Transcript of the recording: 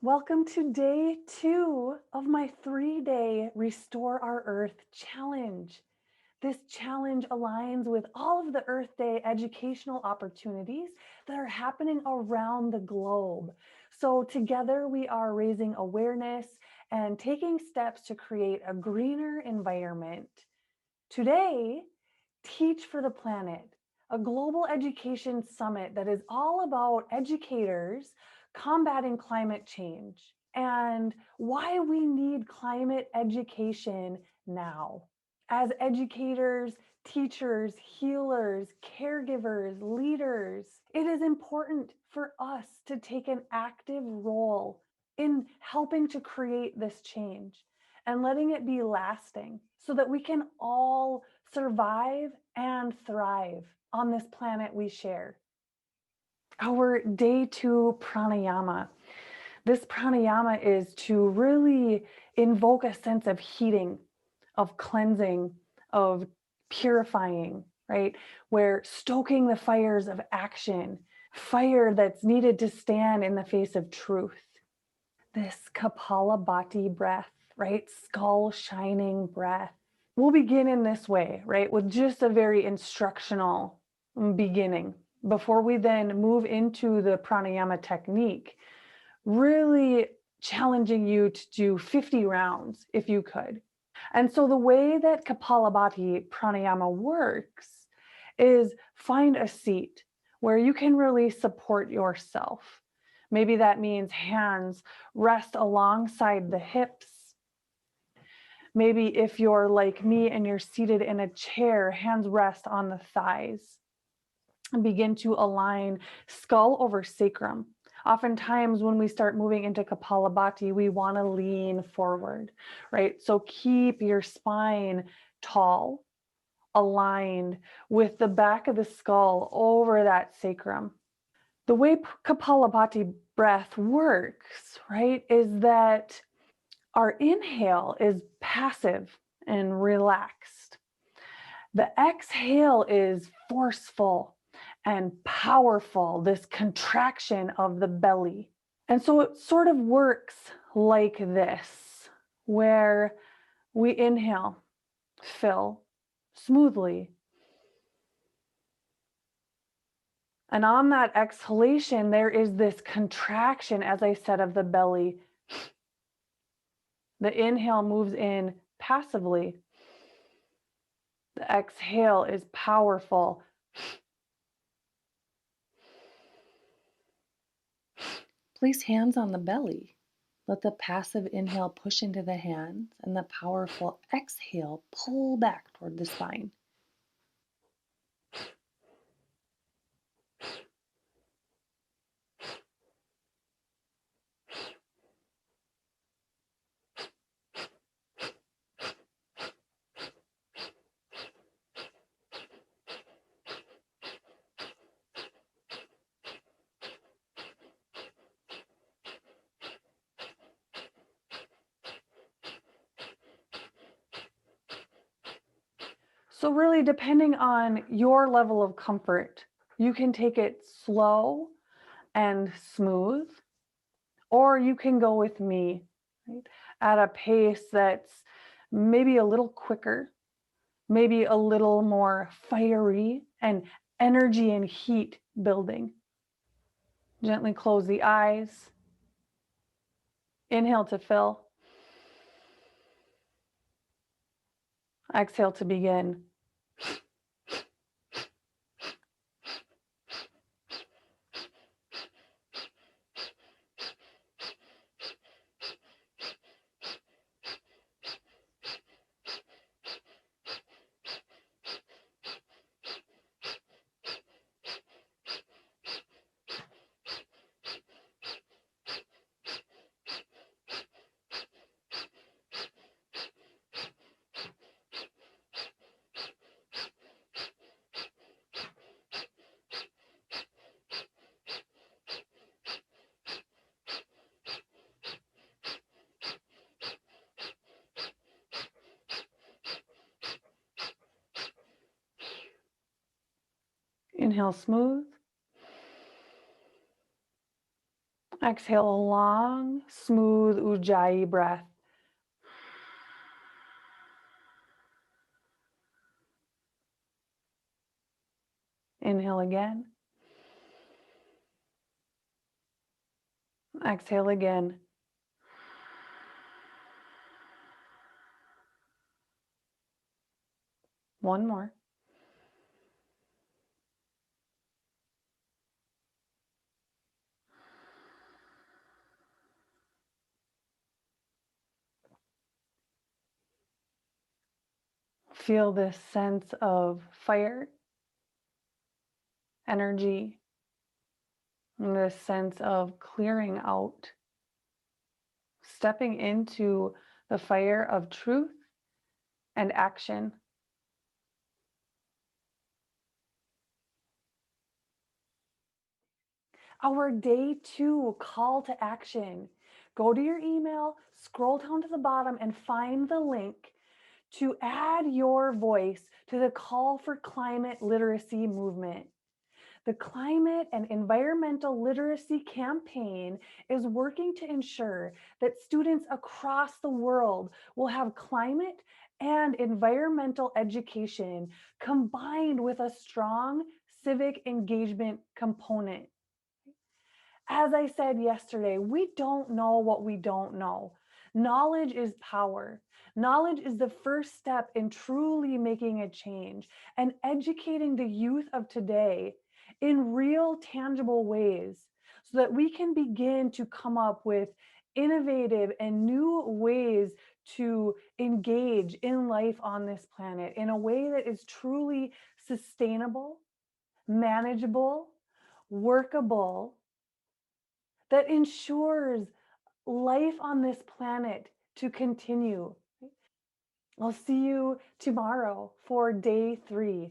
Welcome to day 2 of my 3-day Restore Our Earth challenge. This challenge aligns with all of the Earth Day educational opportunities that are happening around the globe. So, together we are raising awareness and taking steps to create a greener environment. Today, Teach for the Planet, a global education summit that is all about educators combating climate change and why we need climate education now. As educators, teachers, healers, caregivers, leaders, it is important for us to take an active role in helping to create this change and letting it be lasting so that we can all survive and thrive on this planet we share. Our day 2 pranayama. This pranayama is to really invoke a sense of heating, of cleansing, of purifying, right? We're stoking the fires of action, fire that's needed to stand in the face of truth. This Kapalabhati breath, right? Skull shining breath. We'll begin in this way, right? With just a very instructional beginning before we then move into the pranayama technique, really challenging you to do 50 rounds if you could. And so the way that Kapalabhati pranayama works is find a seat where you can really support yourself. Maybe that means hands rest alongside the hips. Maybe if you're like me and you're seated in a chair, hands rest on the thighs. And begin to align skull over sacrum. Oftentimes, when we start moving into Kapalabhati, we want to lean forward, right? So keep your spine tall, aligned with the back of the skull over that sacrum. The way Kapalabhati breath works, right, is that our inhale is passive and relaxed. The exhale is forceful and powerful, this contraction of the belly. And so it sort of works like this, where we inhale, fill smoothly. And on that exhalation, there is this contraction, as I said, of the belly. The inhale moves in passively. The exhale is powerful. Place hands on the belly. Let the passive inhale push into the hands and the powerful exhale pull back toward the spine. So really, depending on your level of comfort, you can take it slow and smooth, or you can go with me, right, at a pace that's maybe a little quicker, maybe a little more fiery and energy and heat building. Gently close the eyes. Inhale to fill. Exhale to begin. Inhale smooth. Exhale a long, smooth Ujjayi breath. Inhale again. Exhale again. One more. Feel this sense of fire, energy, and this sense of clearing out, stepping into the fire of truth and action. Our day 2 call to action. Go to your email, scroll down to the bottom, and find the link to add your voice to the call for climate literacy movement. The Climate and Environmental Literacy Campaign is working to ensure that students across the world will have climate and environmental education combined with a strong civic engagement component. As I said yesterday, we don't know what we don't know. Knowledge is power. Knowledge is the first step in truly making a change and educating the youth of today in real, tangible ways so that we can begin to come up with innovative and new ways to engage in life on this planet in a way that is truly sustainable, manageable, workable, that ensures life on this planet to continue. I'll see you tomorrow for day 3.